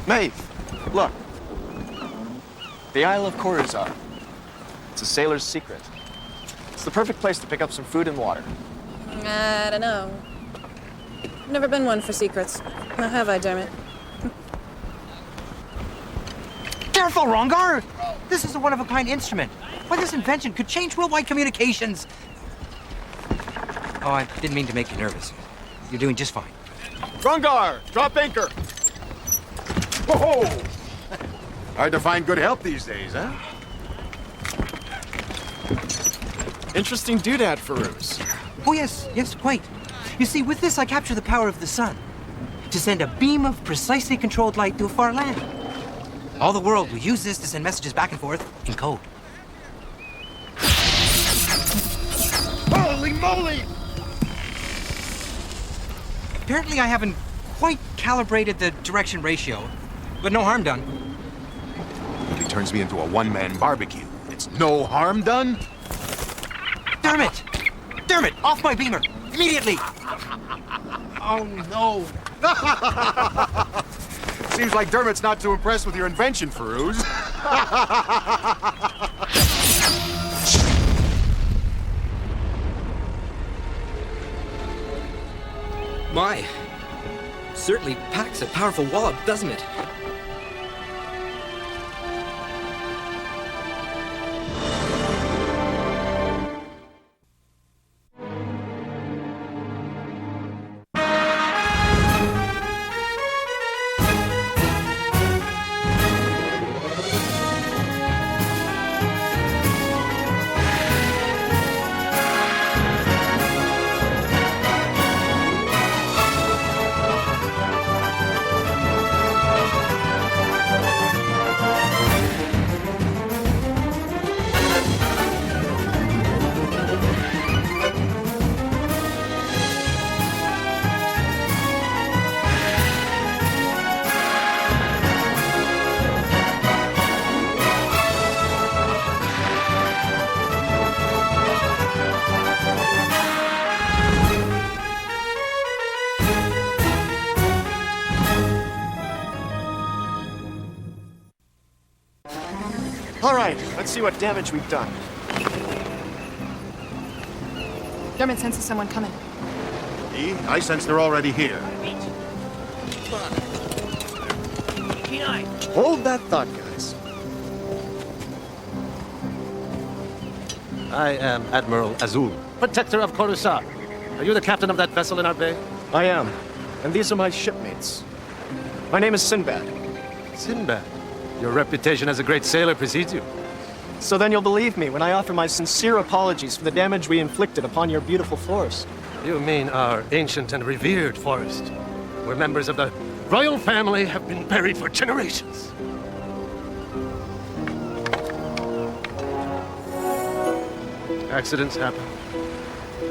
Maeve, look. The Isle of Coruzar. It's a sailor's secret. It's the perfect place to pick up some food and water. I don't know. Never been one for secrets. Now have I, Dermot? Careful, Rongar! This is a one-of-a-kind instrument. Why, this invention could change worldwide communications. Oh, I didn't mean to make you nervous. You're doing just fine. Rongar, drop anchor! Whoa! Hard to find good help these days, huh? Interesting doodad, Firouz. Oh, yes, quite. You see, with this, I capture the power of the sun to send a beam of precisely controlled light to a far land. All the world will use this to send messages back and forth in code. Holy moly! Apparently, I haven't quite calibrated the direction ratio, but no harm done. He turns me into a one-man barbecue. It's no harm done? Dermot! Dermot, off my beamer! Immediately! Oh, no. Seems like Dermot's not too impressed with your invention, Firouz. My, certainly packs a powerful wallop, doesn't it? All right, let's see what damage we've done. Dermot senses someone coming. I sense they're already here. Hold that thought, guys. I am Admiral Azul, protector of Coruscant. Are you the captain of that vessel in our bay? I am. And these are my shipmates. My name is Sinbad. Sinbad. Your reputation as a great sailor precedes you. So then you'll believe me when I offer my sincere apologies for the damage we inflicted upon your beautiful forest. You mean our ancient and revered forest, where members of the royal family have been buried for generations. Accidents happen.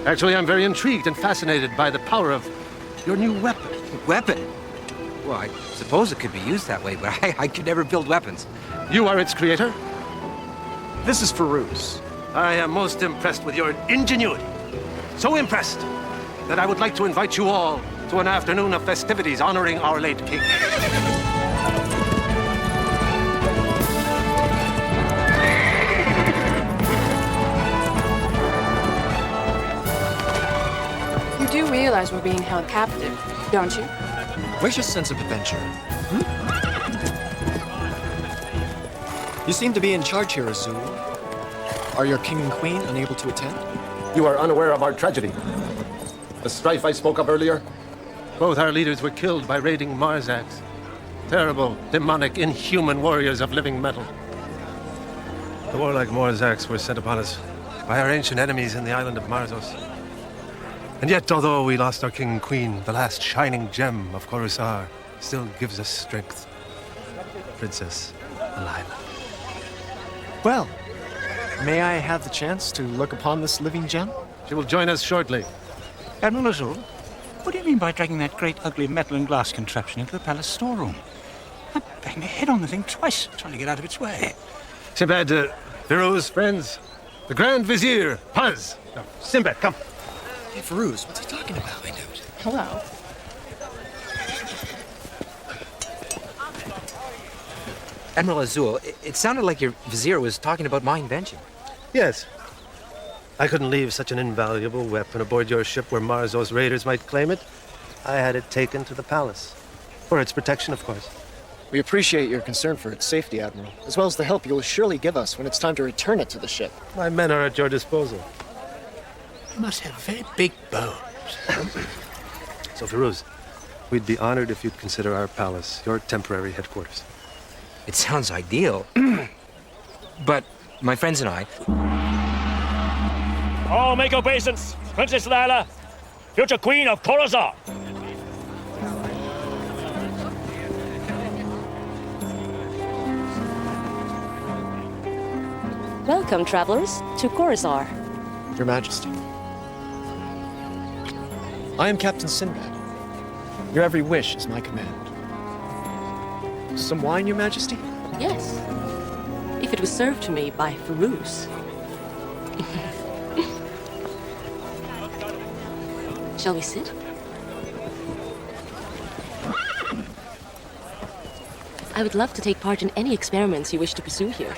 Actually, I'm very intrigued and fascinated by the power of your new weapon. Weapon? Well, I suppose it could be used that way, but I could never build weapons. You are its creator? This is Firouz. I am most impressed with your ingenuity. So impressed that I would like to invite you all to an afternoon of festivities honoring our late king. You do realize we're being held captive, don't you? Where's your sense of adventure? You seem to be in charge here, Azul. Are your king and queen unable to attend? You are unaware of our tragedy. The strife I spoke of earlier? Both our leaders were killed by raiding Marzaks. Terrible, demonic, inhuman warriors of living metal. The warlike Marzaks were sent upon us by our ancient enemies in the island of Marzos. And yet, although we lost our king and queen, the last shining gem of Coruscant still gives us strength. Princess Alila. Well, may I have the chance to look upon this living gem? She will join us shortly. Admiral Azul, what do you mean by dragging that great ugly metal and glass contraption into the palace storeroom? I banged my head on the thing twice, trying to get out of its way. Sinbad, Firouz, friends, the Grand Vizier, Paz. No, Sinbad, come. Hey, Firouz, what's he talking about? Find out. Hello. Admiral Azul, it sounded like your vizier was talking about my invention. Yes. I couldn't leave such an invaluable weapon aboard your ship where Marzos raiders might claim it. I had it taken to the palace. For its protection, of course. We appreciate your concern for its safety, Admiral, as well as the help you will surely give us when it's time to return it to the ship. My men are at your disposal. You must have very big bones. So, Firouz, we'd be honored if you'd consider our palace your temporary headquarters. It sounds ideal. But my friends and I... All make obeisance. Princess Lila, future queen of Coruscant. Welcome, travelers, to Coruscant. Your Majesty. I am Captain Sinbad. Your every wish is my command. Some wine, Your Majesty? Yes, if it was served to me by Firouz. Shall we sit? I would love to take part in any experiments you wish to pursue here.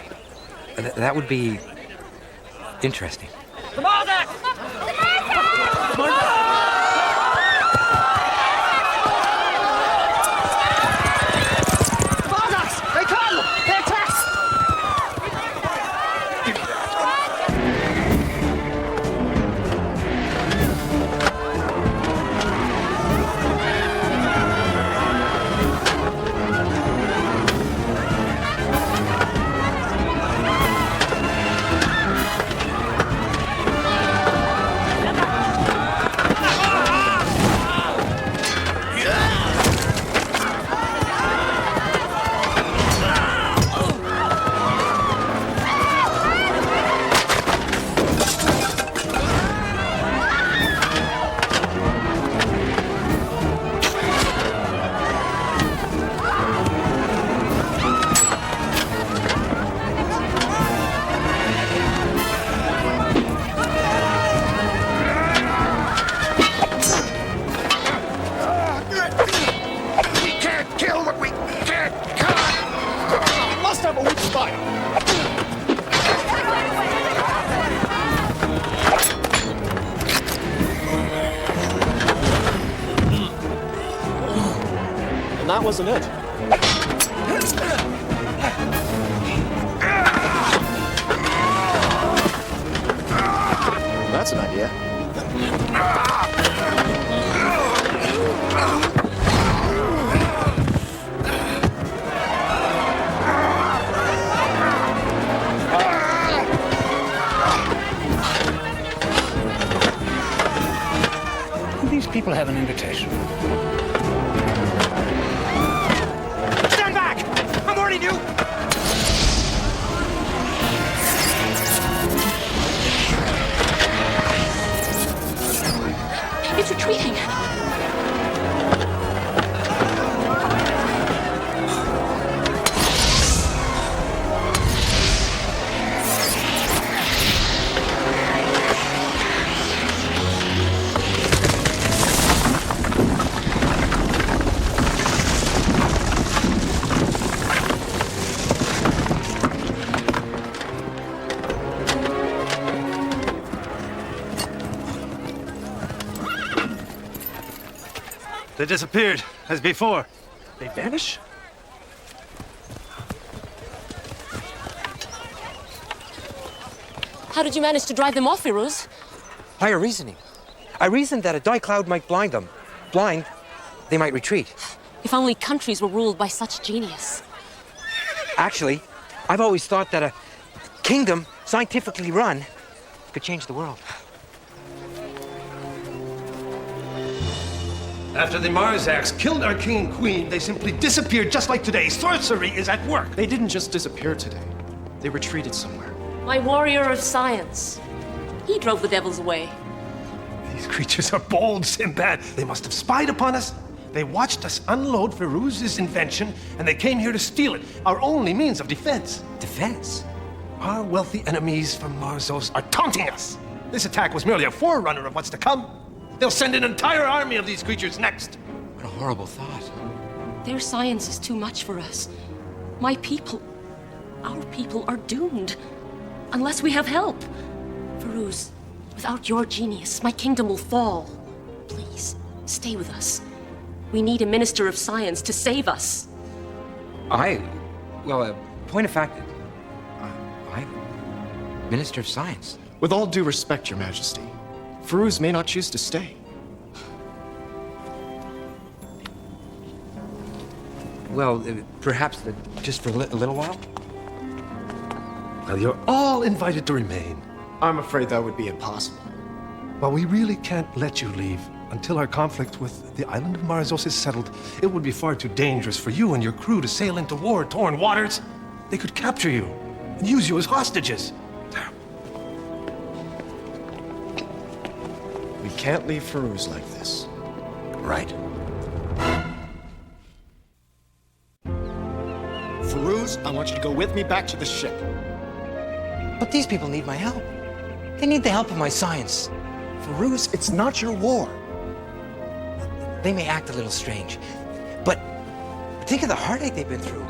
That would be... interesting. That wasn't it. That's an idea. These people have an invitation. Stand back! I'm warning you! It's retreating. They disappeared, as before. They vanish? How did you manage to drive them off, Firouz? Higher reasoning. I reasoned that a dye cloud might blind them. Blind, they might retreat. If only countries were ruled by such genius. Actually, I've always thought that a kingdom, scientifically run, could change the world. After the Marzaks killed our king and queen, they simply disappeared just like today. Sorcery is at work. They didn't just disappear today. They retreated somewhere. My warrior of science. He drove the devils away. These creatures are bold, Sinbad. They must have spied upon us. They watched us unload Firouz's invention, and they came here to steal it, our only means of defense. Defense? Our wealthy enemies from Marzos are taunting us. This attack was merely a forerunner of what's to come. They'll send an entire army of these creatures next. What a horrible thought. Their science is too much for us. My people Our people are doomed. Unless we have help. Firouz, without your genius, my kingdom will fall. Please, stay with us. We need a minister of science to save us. Well, point of fact, I'm Minister of Science. With all due respect, Your Majesty, Firouz may not choose to stay. Well, perhaps just for a little while? Well, you're all invited to remain. I'm afraid that would be impossible. While we really can't let you leave until our conflict with the island of Marzos is settled, it would be far too dangerous for you and your crew to sail into war-torn waters. They could capture you and use you as hostages. We can't leave Firouz like this. Right. Firouz, I want you to go with me back to the ship. But these people need my help. They need the help of my science. Firouz, it's not your war. They may act a little strange, but think of the heartache they've been through.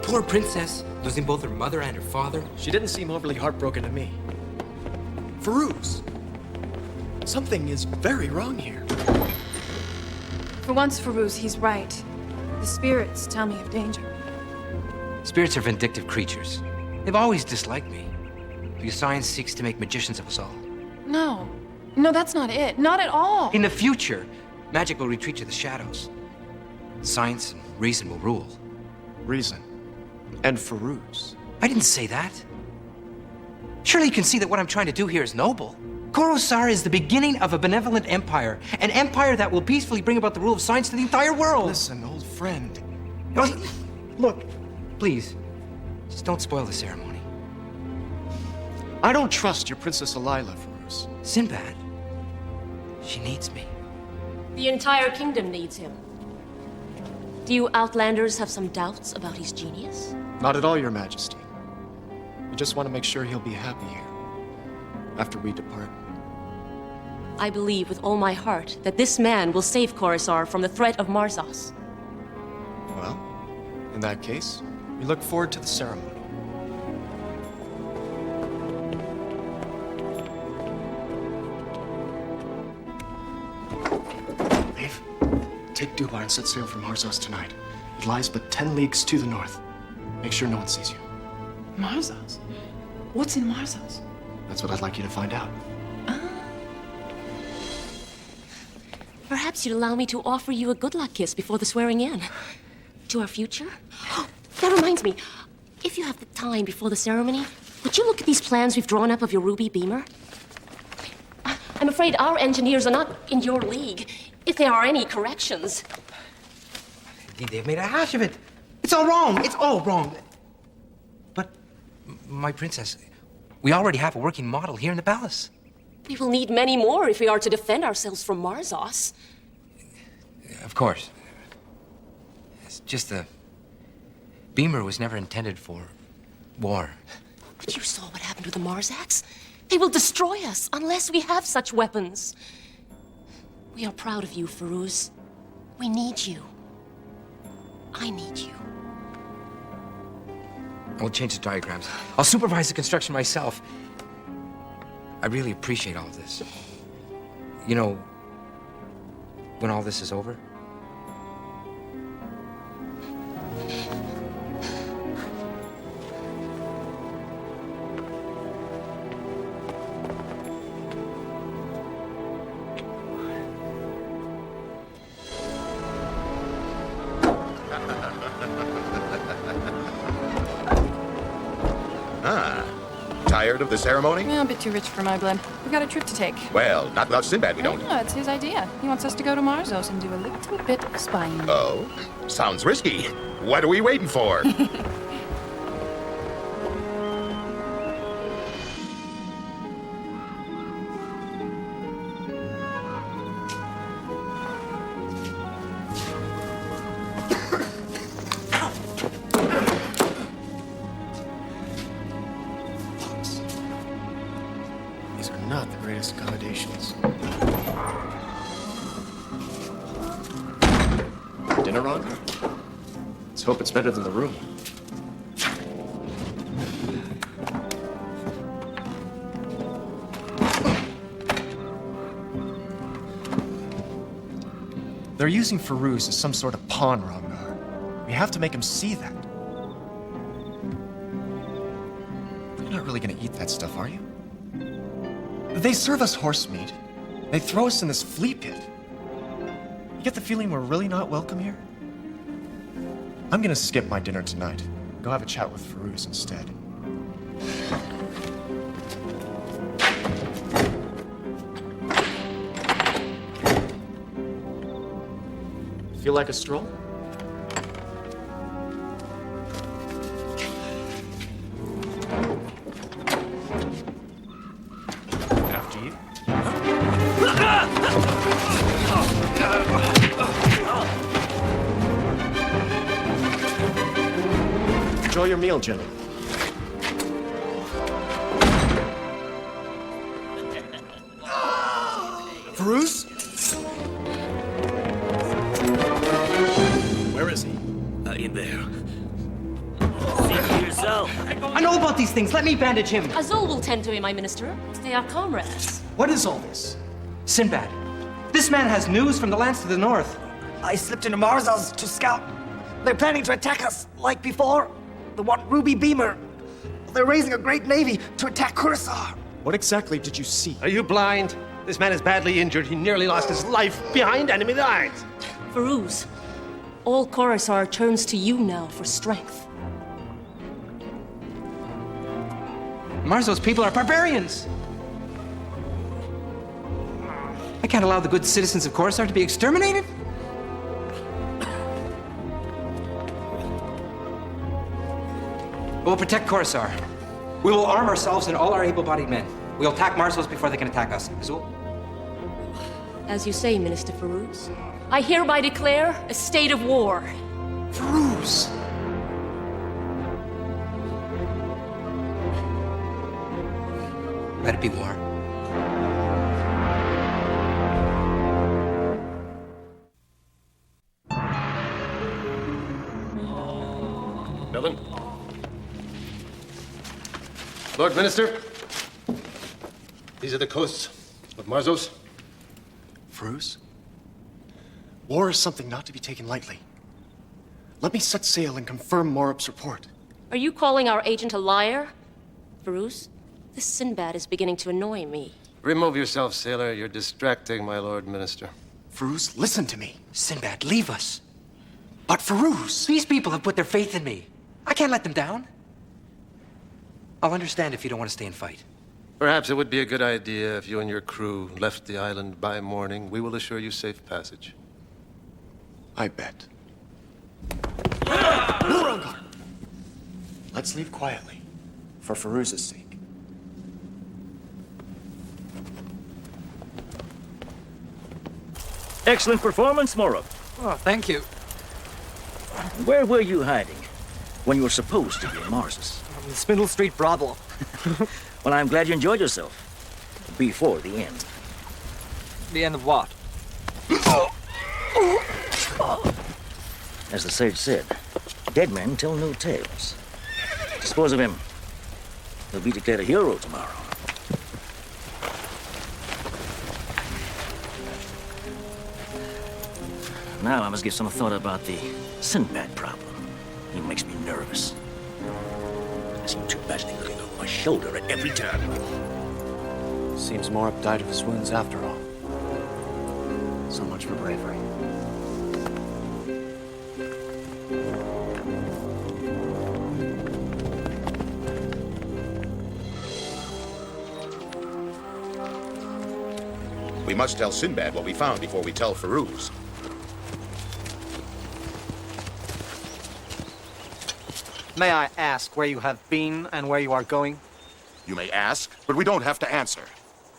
Poor princess, losing both her mother and her father. She didn't seem overly heartbroken to me. Firouz, something is very wrong here. For once, Firouz, he's right. The spirits tell me of danger. Spirits are vindictive creatures. They've always disliked me, because science seeks to make magicians of us all. No. No, that's not it. Not at all. In the future, magic will retreat to the shadows. Science and reason will rule. Reason. And Firouz. I didn't say that. Surely you can see that what I'm trying to do here is noble. Coruscant is the beginning of a benevolent empire, an empire that will peacefully bring about the rule of science to the entire world. Listen, old friend. Look, please, just don't spoil the ceremony. I don't trust your Princess Alila, Firouz. Sinbad, she needs me. The entire kingdom needs him. Do you Outlanders have some doubts about his genius? Not at all, Your Majesty. We just want to make sure he'll be happy here after we depart. I believe with all my heart that this man will save Coruscant from the threat of Marzos. Well, in that case, we look forward to the ceremony. Maeve, take Dubar and set sail from Marzos tonight. It lies but 10 leagues to the north. Make sure no one sees you. Marzos? What's in Marzos? That's what I'd like you to find out. Perhaps you'd allow me to offer you a good luck kiss before the swearing in. To our future? That reminds me, if you have the time before the ceremony, would you look at these plans we've drawn up of your Ruby Beamer? I'm afraid our engineers are not in your league, if there are any corrections. They've made a hash of it. It's all wrong. It's all wrong. But, my princess, we already have a working model here in the palace. We will need many more if we are to defend ourselves from Marzos. Of course. It's just the Beamer was never intended for war. But you saw what happened with the Marzax. They will destroy us unless we have such weapons. We are proud of you, Firouz. We need you. I need you. I'll change the diagrams. I'll supervise the construction myself. I really appreciate all of this. You know, when all this is over, Tired of the ceremony? Yeah, a bit too rich for my blood. We've got a trip to take. Well, not without Sinbad, we don't. No, it's his idea. He wants us to go to Marzos and do a little bit of spying. Oh, sounds risky. What are we waiting for? These are not the greatest accommodations. Dinner on? Let's hope it's better than the room. They're using Firouz as some sort of pawn, Ramgar. We have to make him see that. You're not really gonna eat that stuff, are you? They serve us horse meat. They throw us in this flea pit. You get the feeling we're really not welcome here? I'm gonna skip my dinner tonight. Go have a chat with Firouz instead. Feel like a stroll? After you. Enjoy your meal, Jimmy. Firouz? Where is he? In there. See for yourself. I know about these things. Let me bandage him. Azul will tend to him, my minister. They are comrades. What is all this? Sinbad, this man has news from the lands to the north. I slipped into Marzos to scout. They're planning to attack us like before. They want Ruby Beamer. They're raising a great navy to attack Curacao. What exactly did you see? Are you blind? This man is badly injured. He nearly lost his life behind enemy lines. Firouz, all Coruscant turns to you now for strength. Marzos people are barbarians. I can't allow the good citizens of Coruscant to be exterminated. We'll protect Coruscant. We will arm ourselves and all our able-bodied men. We'll attack Marzos before they can attack us. Azul? As you say, Minister Firouz, I hereby declare a state of war. Firouz! Let it be war. Millen? Lord Minister, these are the coasts of Marzos. Firouz? War is something not to be taken lightly. Let me set sail and confirm Morup's report. Are you calling our agent a liar? Firouz, this Sinbad is beginning to annoy me. Remove yourself, sailor. You're distracting my Lord Minister. Firouz, listen to me. Sinbad, leave us. But Firouz! These people have put their faith in me. I can't let them down. I'll understand if you don't want to stay and fight. Perhaps it would be a good idea if you and your crew left the island by morning. We will assure you safe passage. I bet. No, Rangar! Let's leave quietly, for Firouz's sake. Excellent performance, Morup. Oh, thank you. Where were you hiding when you were supposed to be in Marsus? The Spindle Street brothel. Well, I'm glad you enjoyed yourself. Before the end. The end of what? As the sage said, dead men tell no tales. Dispose of him. He'll be declared a hero tomorrow. Now I must give some thought about the Sinbad problem. He makes me nervous. I seem to imagine him looking over my shoulder at every turn. Seems Morup died of his wounds after all. So much for bravery. We must tell Sinbad what we found before we tell Firouz. May I ask where you have been and where you are going? You may ask, but we don't have to answer.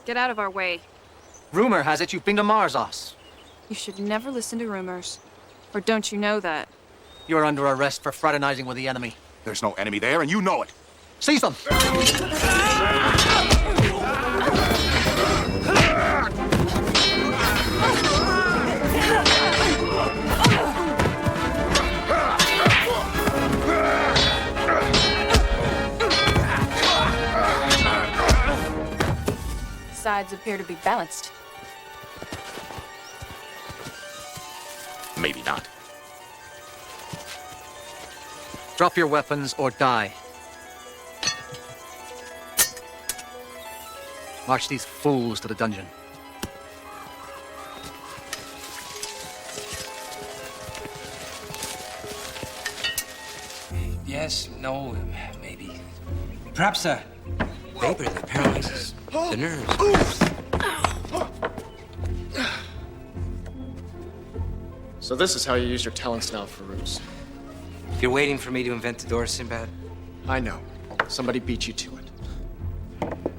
Get out of our way. Rumor has it you've been to Marzos. You should never listen to rumors. Or don't you know that? You're under arrest for fraternizing with the enemy. There's no enemy there, and you know it. Seize them! Sides appear to be balanced. Maybe not. Drop your weapons or die. March these fools to the dungeon. Yes, no, maybe. Perhaps a vapor that paralyzes the nerves. So this is how you use your talents now, Firouz. You're waiting for me to invent the door, Sinbad? I know. Somebody beat you to it.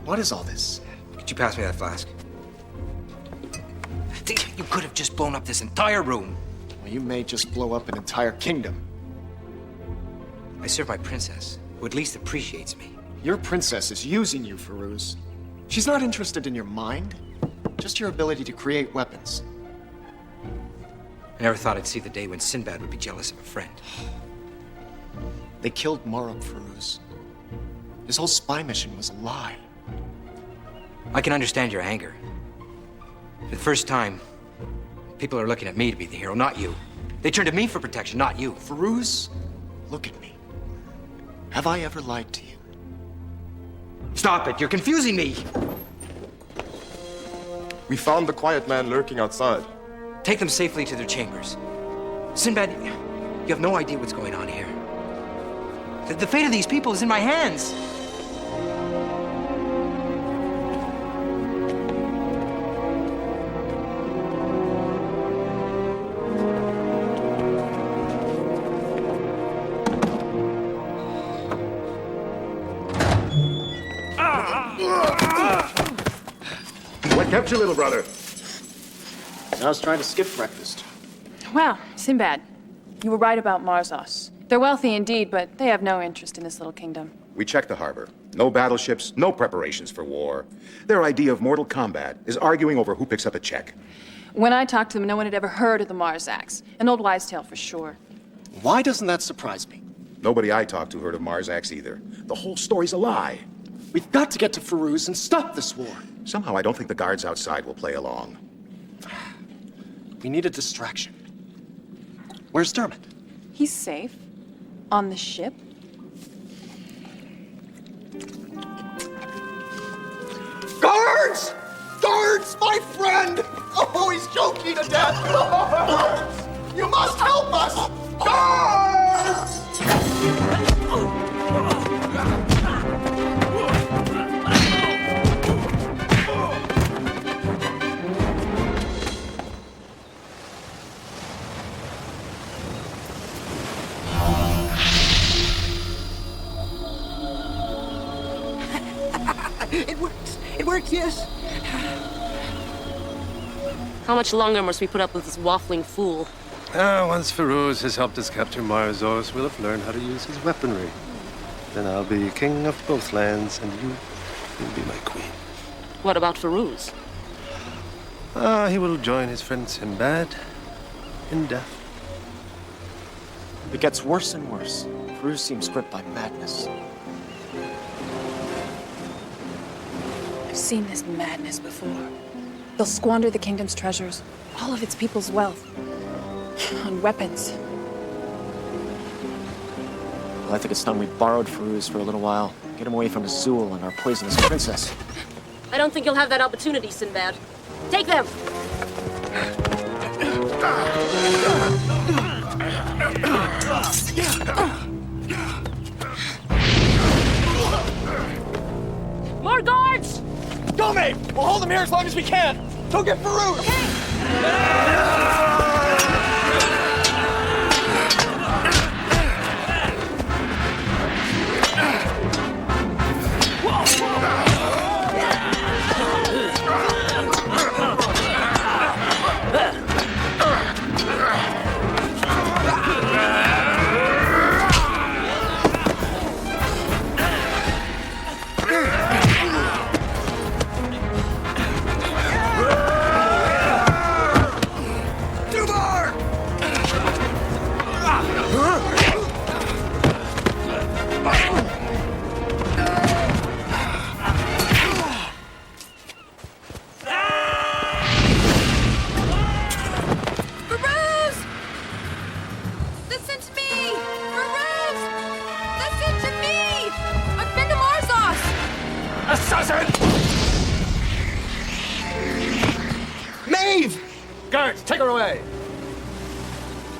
What is all this? Could you pass me that flask? You could have just blown up this entire room. Well, you may just blow up an entire kingdom. I serve my princess, who at least appreciates me. Your princess is using you, Firouz. She's not interested in your mind, just your ability to create weapons. I never thought I'd see the day when Sinbad would be jealous of a friend. They killed Marab, Firouz. His whole spy mission was a lie. I can understand your anger. For the first time, people are looking at me to be the hero, not you. They turn to me for protection, not you. Firouz, look at me. Have I ever lied to you? Stop it, you're confusing me. We found the quiet man lurking outside. Take them safely to their chambers. Sinbad, you have no idea what's going on here. The fate of these people is in my hands. What kept you, little brother? I was trying to skip breakfast. Well, Sinbad, you were right about Marzos. They're wealthy indeed, but they have no interest in this little kingdom. We checked the harbor. No battleships, no preparations for war. Their idea of mortal combat is arguing over who picks up a check. When I talked to them, no one had ever heard of the Marzaks. An old wives' tale for sure. Why doesn't that surprise me? Nobody I talked to heard of Marzaks either. The whole story's a lie. We've got to get to Firouz and stop this war. Somehow I don't think the guards outside will play along. We need a distraction. Where's Dermot? He's safe. On the ship. Guards! Guards! My friend! Oh, he's choking to death! Guards! You must help us! Guards! It works! It works, yes! How much longer must we put up with this waffling fool? Once Firouz has helped us capture Marzos, we'll have learned how to use his weaponry. Then I'll be king of both lands, and you will be my queen. What about Firouz? He will join his friend Sinbad in death. It gets worse and worse. Firouz seems gripped by madness. I've seen this madness before. They'll squander the kingdom's treasures, all of its people's wealth, on weapons. Well, I think it's time we borrowed Firouz for a little while. Get him away from Azul and our poisonous princess. I don't think you'll have that opportunity, Sinbad. Take them! More guards! Go, mate! We'll hold him here as long as we can! Go get Firouz!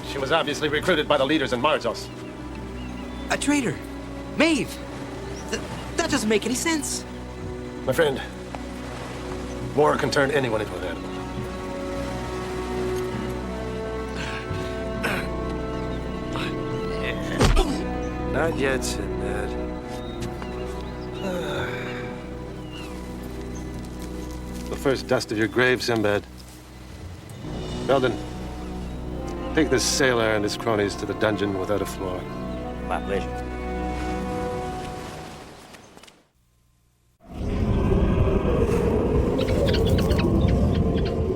She was obviously recruited by the leaders in Marzos. A traitor. Maeve. That doesn't make any sense. My friend, war can turn anyone into an animal. Not yet, Sinbad. The first dust of your grave, Sinbad. Belden, take this sailor and his cronies to the dungeon without a floor. My pleasure.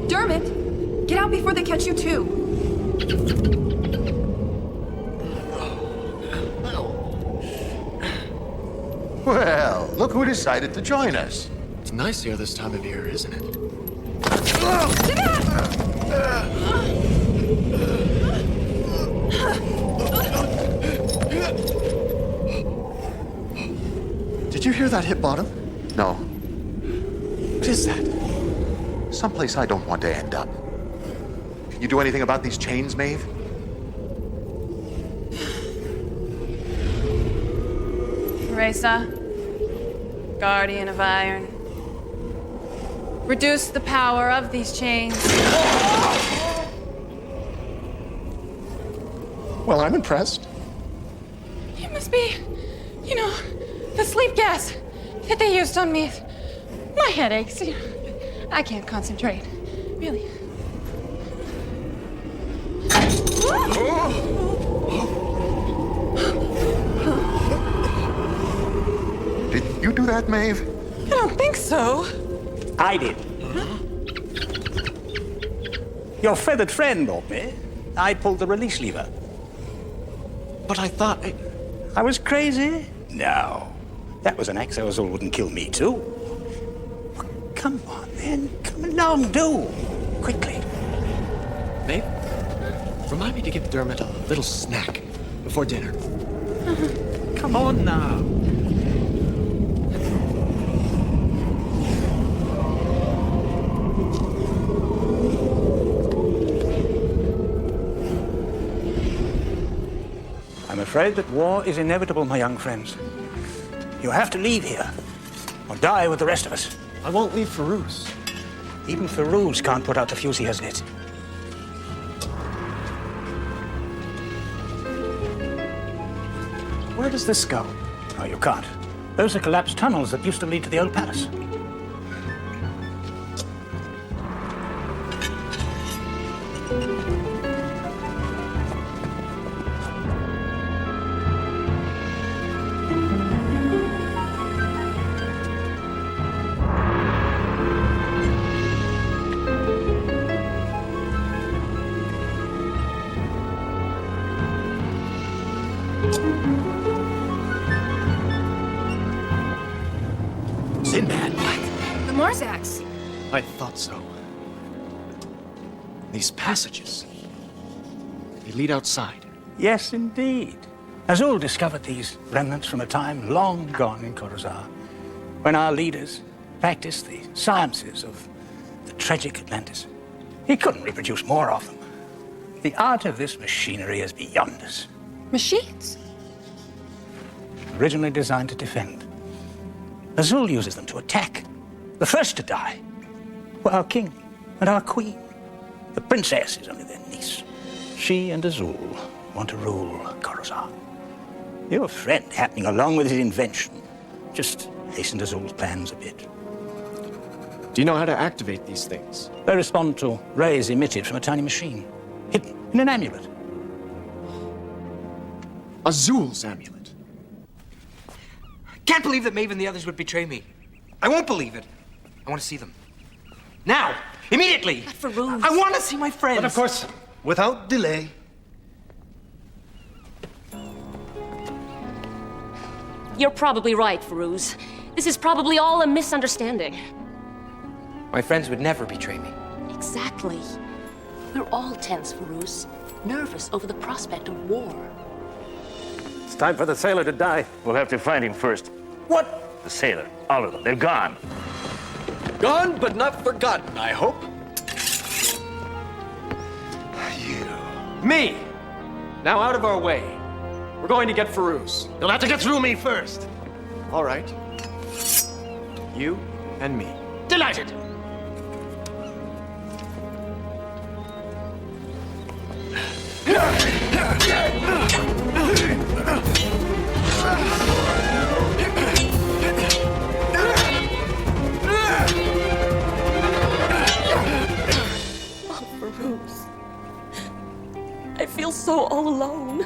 Dermot, get out before they catch you too. Well, look who decided to join us. It's nice here this time of year, isn't it? Did you hear that hit bottom? No, What is that? someplace I don't want to end up. Can you do anything about these chains, Maeve? Reza, Guardian of Iron. Reduce the power of these chains. Well, I'm impressed. It must be, the sleep gas that they used on me. My head aches. I can't concentrate. Really. Did you do that, Maeve? I don't think so. I did. Your feathered friend, Orme. I pulled the release lever. But I thought I was crazy? No. That was an axe Azul wouldn't kill me, too. Come on, then. Come along, do. Quickly. Babe, remind me to give Dermot a little snack before dinner. Come on now. I'm afraid that war is inevitable, my young friends. You have to leave here, or die with the rest of us. I won't leave Firouz. Even Firouz can't put out the fuse he has lit. Where does this go? Oh, you can't. Those are collapsed tunnels that used to lead to the old palace. Sinbad. The Marzax. I thought so. These passages. They lead outside. Yes, indeed. Azul discovered these remnants from a time long gone in Coruscant, when our leaders practiced the sciences of the tragic Atlantis. He couldn't reproduce more of them. The art of this machinery is beyond us. Machines? Originally designed to defend, Azul uses them to attack. The first to die were our king and our queen. The princess is only their niece. She and Azul want to rule Coruscant. Your friend, happening along with his invention, just hastened Azul's plans a bit. Do you know how to activate these things? They respond to rays emitted from a tiny machine, hidden in an amulet. Azul's amulet. Can't believe that Maeve and the others would betray me. I won't believe it. I want to see them. Now! Immediately! But Firouz. I want to see my friends! But of course, without delay. You're probably right, Firouz. This is probably all a misunderstanding. My friends would never betray me. Exactly. We're all tense, Firouz. Nervous over the prospect of war. It's time for the sailor to die. We'll have to find him first. What? The sailor. All of them. They're gone. Gone but not forgotten, I hope. Me! Now out of our way. We're going to get Firouz. You'll have to get through me first. All right. You and me. Delighted. Oh, Firouz. I feel so all alone.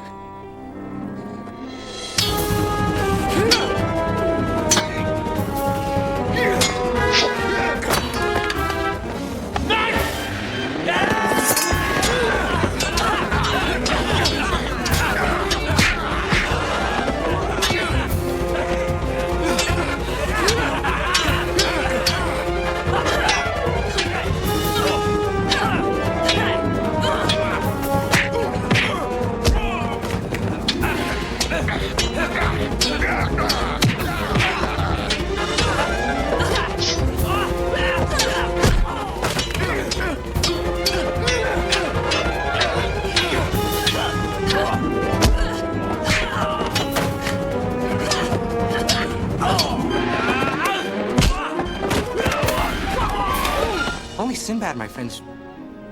Only Sinbad, my friends,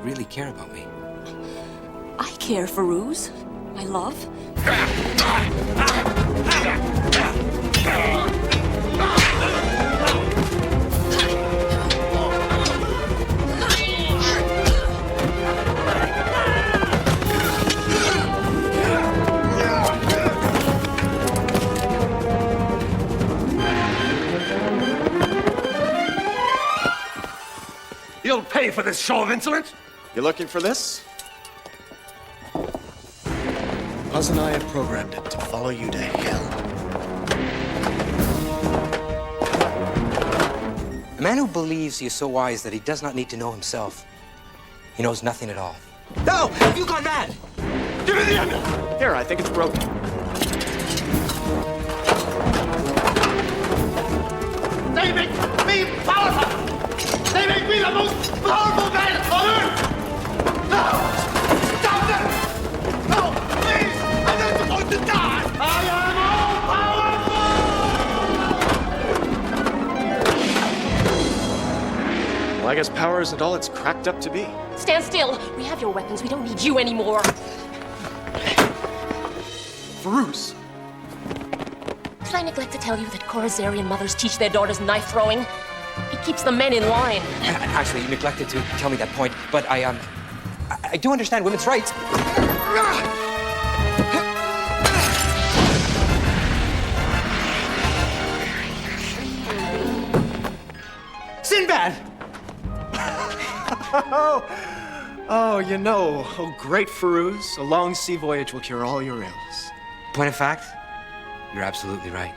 really care about me. I care, Firouz. My love. You'll pay for this show of insolence. You looking for this? Buzz and I have programmed it to follow you to hell. A man who believes he is so wise that he does not need to know himself. He knows nothing at all. No! Have you gone mad? Give me the end! Here, I think it's broken. They make me powerful! They make me the most powerful man on earth! No! Stop them! No! Please! I'm not supposed to die! I am all powerful! Well, I guess power isn't all it's cracked up to be. Stand still. We have your weapons. We don't need you anymore. Firouz! Did I neglect to tell you that Khorassarian mothers teach their daughters knife throwing? It keeps the men in line. Actually, you neglected to tell me that point, but I do understand women's rights. Sinbad! Oh, you know, great Firouz. A long sea voyage will cure all your ills. Point of fact, you're absolutely right.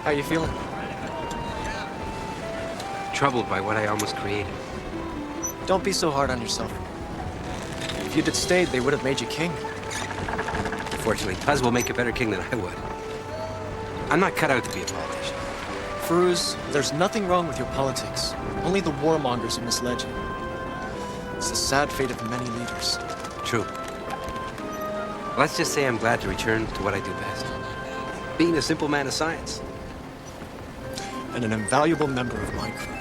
How you feeling? Troubled by what I almost created. Don't be so hard on yourself. If you'd stayed, they would have made you king. Fortunately, Buzz will make a better king than I would. I'm not cut out to be a politician. Firouz, there's nothing wrong with your politics. Only the warmongers who misled you. It's the sad fate of many leaders. True. Let's just say I'm glad to return to what I do best. Being a simple man of science. And an invaluable member of my crew.